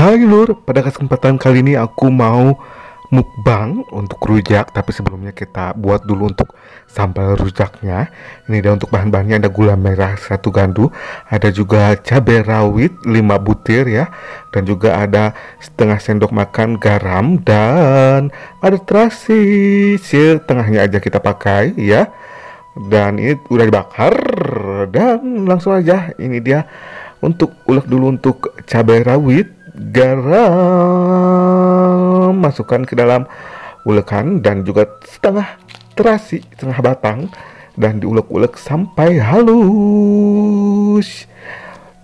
Hai Lur, pada kesempatan kali ini aku mau mukbang untuk rujak. Tapi sebelumnya kita buat dulu untuk sambal rujaknya. Ini dia untuk bahan-bahannya, ada gula merah 1 gandu, ada juga cabai rawit 5 butir ya, dan juga ada setengah sendok makan garam, dan ada terasi setengahnya aja kita pakai ya. Dan ini udah dibakar, dan langsung aja ini dia untuk ulek dulu untuk cabai rawit, garam masukkan ke dalam ulekan, dan juga setengah terasi setengah batang, dan diulek-ulek sampai halus.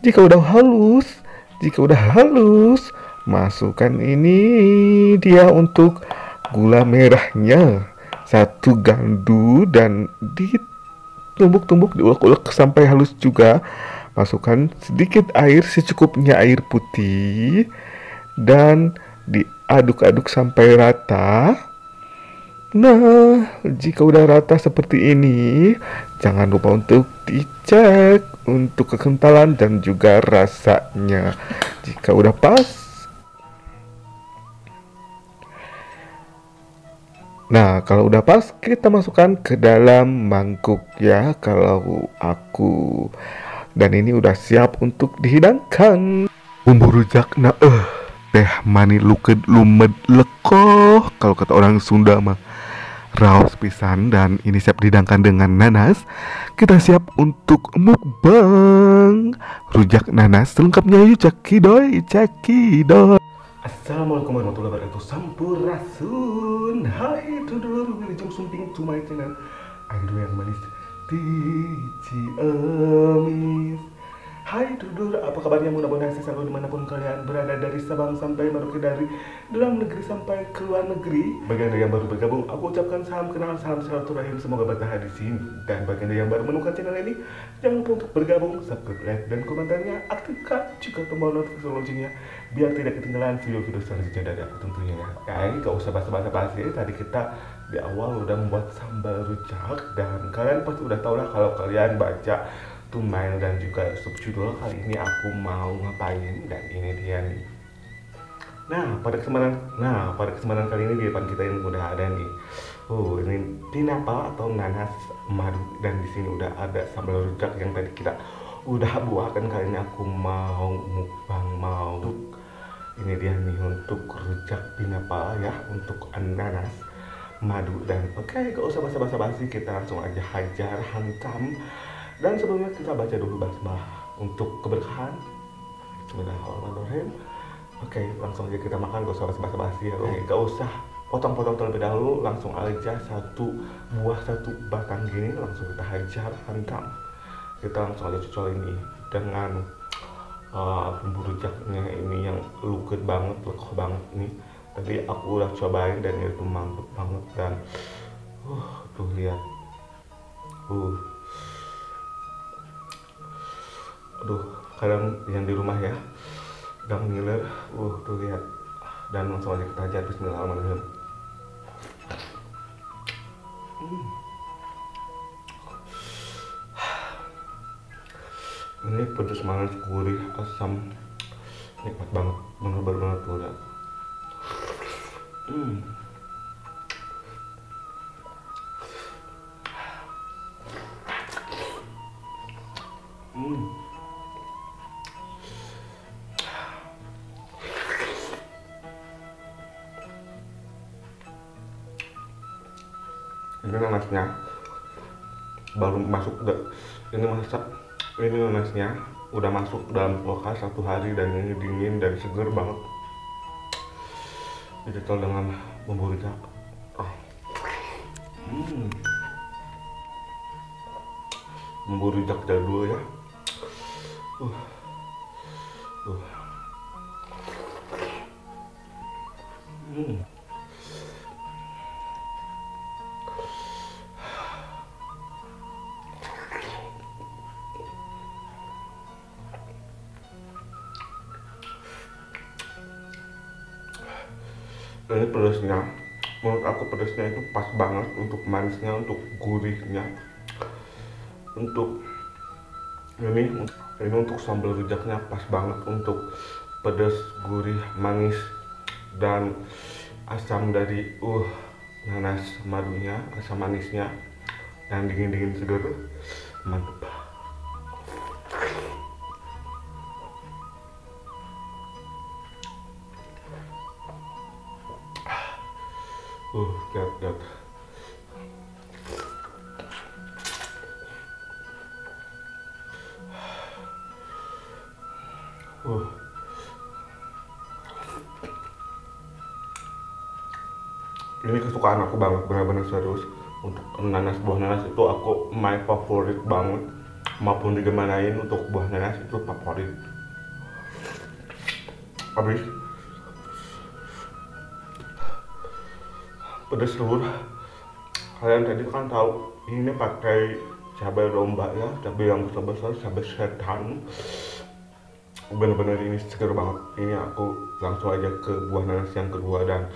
Jika udah halus masukkan ini dia untuk gula merahnya 1 gandu, dan ditumbuk-tumbuk diulek-ulek sampai halus juga. Masukkan sedikit air secukupnya, air putih, dan diaduk-aduk sampai rata. Nah, jika udah rata seperti ini, jangan lupa untuk dicek untuk kekentalan dan juga rasanya. Jika udah pas, nah, kalau udah pas, kita masukkan ke dalam mangkuk ya, kalau aku. Dan ini udah siap untuk dihidangkan. Bumbu rujak na teh mani luked lumed lekoh, kalau kata orang Sunda mah raos pisan. Dan ini siap dihidangkan dengan nanas. Kita siap untuk mukbang rujak nanas selengkapnya. Yuk cekidoy, cekidoy. Assalamualaikum warahmatullahi wabarakatuh. Sampurasun. Hai dulur, wilujeng sumping tumai channel. Aduh yang manis Tici Emis. Hai dulur, apa kabarnya? Mudah-mudahan selalu dimanapun kalian berada, dari Sabang sampai Merauke, dari dalam negeri sampai ke luar negeri. Bagi anda yang baru bergabung, aku ucapkan salam kenal, salam silaturahim, semoga bertahan di sini. Dan bagi anda yang baru menemukan channel ini, jangan lupa untuk bergabung, subscribe, like, dan komentarnya, aktifkan juga tombol notifikasi loncengnya biar tidak ketinggalan video-video selanjutnya dari aku tentunya ya. Gak usah basa-basi, tadi kita di awal udah membuat sambal rujak, dan kalian pasti udah tau lah kalau kalian baca thumbnail dan juga subjudul. Kali ini aku mau ngapain, dan ini dia nih. Nah, pada kesempatan kali ini di depan kita ini udah ada nih. Ini tinapal atau nanas madu, dan di sini udah ada sambal rujak yang tadi kita udah buahkan. Kali ini aku mau mukbang, ini dia nih untuk rujak tinapal ya, untuk nanas madu. Dan oke, gak usah basa-basi, kita langsung aja hajar hantam. Dan sebelumnya kita baca dulu basmalah untuk keberkahan. Bismillahirrahmanirrahim. Oke, langsung aja kita makan, gak usah basa-basi ya. Gak usah potong-potong terlebih dahulu, langsung aja satu batang gini langsung kita hajar hantam. Kita langsung aja cocol ini dengan bumbu rujaknya ini yang luket banget, lekoh banget nih. Tadi aku udah cobain dan itu mantep banget. Dan tuh lihat, aduh, kalian yang di rumah ya, gang ngiler, tuh lihat. Dan langsung aja kita hajar. Bismillahirrahmanirrahim. Ini pedas, manis, gurih, asam, nikmat banget, bener-bener tuh lihat. Ini nanasnya baru masuk, ini nanasnya udah masuk dalam kulkas 1 hari, dan ini dingin dan seger banget. Dicocol dengan bumbu rujak. Bumbu rujak jadul ya. Ini pedasnya, menurut aku pedasnya itu pas banget, untuk manisnya, untuk gurihnya, untuk ini untuk sambal rujaknya pas banget, untuk pedas, gurih, manis, dan asam dari nanas madunya, asam manisnya, dan dingin-dingin segar. Mantap. Lihat. Ini kesukaan aku banget, benar-benar serius. Untuk nanas, buah nanas itu aku my favorit banget. Maupun digimanain, untuk buah nanas itu favorit. Habis pedas telur. Kalian tadi kan tahu ini pakai cabai domba ya, cabai yang besar-besar, cabai setan. Bener-bener ini seger banget. Ini aku langsung aja ke buah nanas yang kedua, dan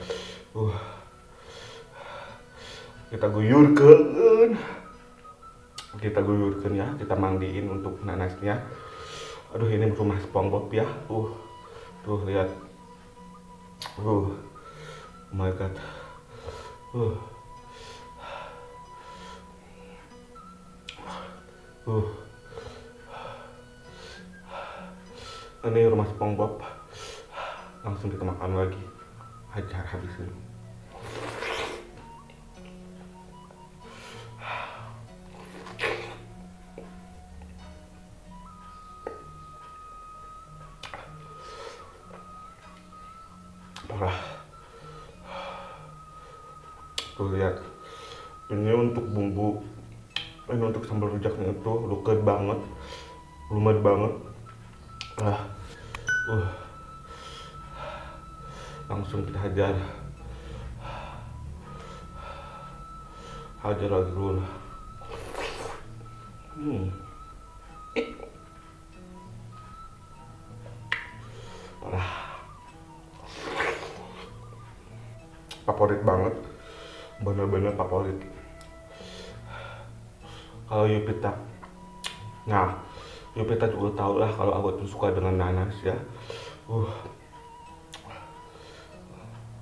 kita guyurkan ya, kita mandiin untuk nanasnya. Aduh, ini rumah SpongeBob ya. Tuh lihat. Oh my god. Uh. Ini rumah SpongeBob. Langsung kita makan lagi. Hajar habisin. Parah. Tuh lihat. Ini untuk bumbu. Ini untuk sambal rujaknya itu luker banget, lumer banget. Langsung kita hajar lagi dulu. Parah. Favorit banget, bener-bener favorit. Kalau Yupita, nah Yupita juga tahu lah kalau aku tuh suka dengan nanas ya.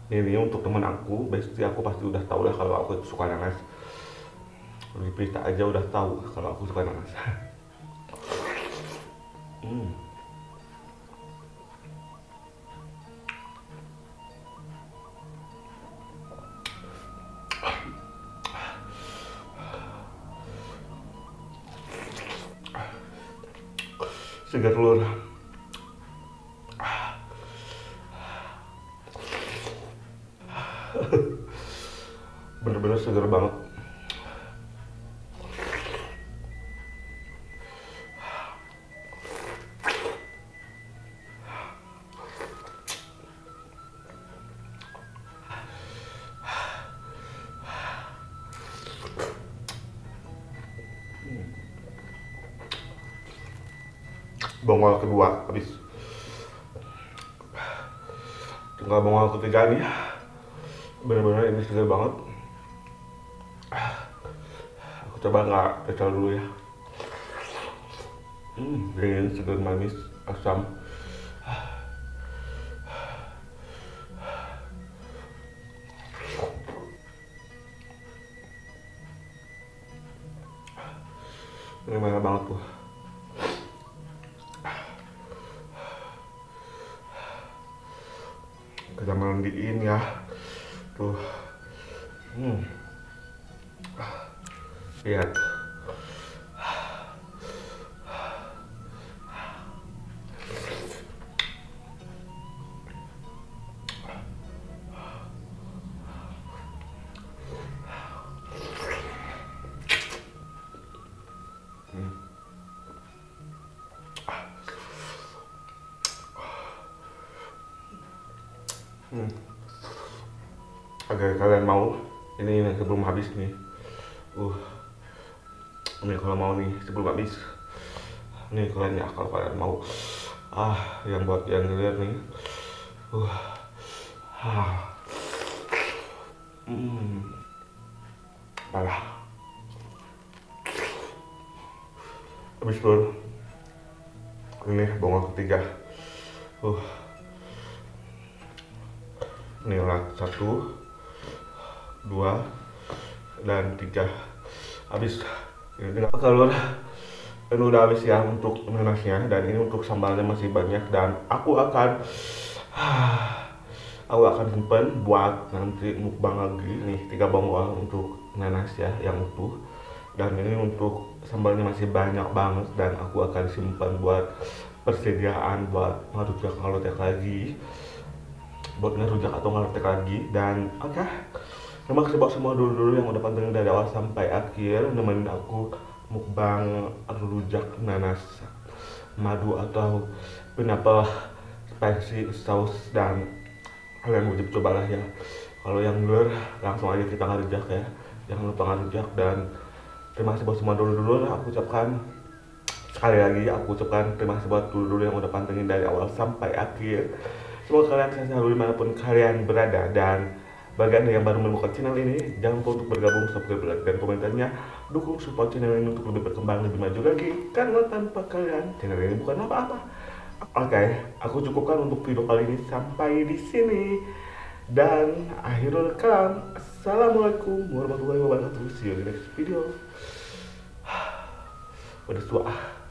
Ini untuk temen aku, bestie aku pasti udah tahu lah kalau aku tuh suka nanas. Yupita aja udah tahu kalau aku suka nanas. Segar telur. Bener-bener segar banget. Bongol kedua habis, tinggal bongol ketiga nih. Bener-bener ini segar banget. Aku coba nggak pecel dulu ya. Dingin, segar, manis, asam. Ini banyak banget tuh. Kita mandiin ya. Tuh. Lihat. Agar kalian mau, ini sebelum habis nih. Ini kalau mau nih sebelum habis. Nih kalian ya, kalau kalian mau. Yang buat yang lihat nih. Parah. Habis bro. Ini bongol ketiga. Inilah 1, 2, dan 3. Habis. Ini kalau udah habis ya untuk nanasnya, dan ini untuk sambalnya masih banyak, dan aku akan simpan buat nanti mukbang lagi nih. 3 bongol untuk nanas ya yang utuh, dan ini untuk sambalnya masih banyak banget, dan aku akan simpan buat persediaan buat ngerujak ngalotek lagi, dan oke. Terima kasih buat semua dulu yang udah pantengin dari awal sampai akhir, nemenin aku mukbang rujak nanas madu atau pineapple spicy sauce, dan kalian wajib cobalah ya. Kalau yang ger, langsung aja kita ngerujak ya, jangan lupa ngerujak. Dan terima kasih buat semua dulu aku ucapkan sekali lagi, aku ucapkan terima kasih buat dulu yang udah pantengin dari awal sampai akhir. Semoga kalian sehat selalu dimanapun kalian berada, dan bagi anda yang baru menemukan channel ini, jangan lupa untuk bergabung, subscribe, like, dan komentarnya. Dukung support channel ini untuk lebih berkembang, lebih maju lagi, karena tanpa kalian channel ini bukan apa-apa. Oke, aku cukupkan untuk video kali ini sampai di sini. Dan akhirul kalam, assalamualaikum warahmatullahi wabarakatuh. See you in the next video. Udah tua.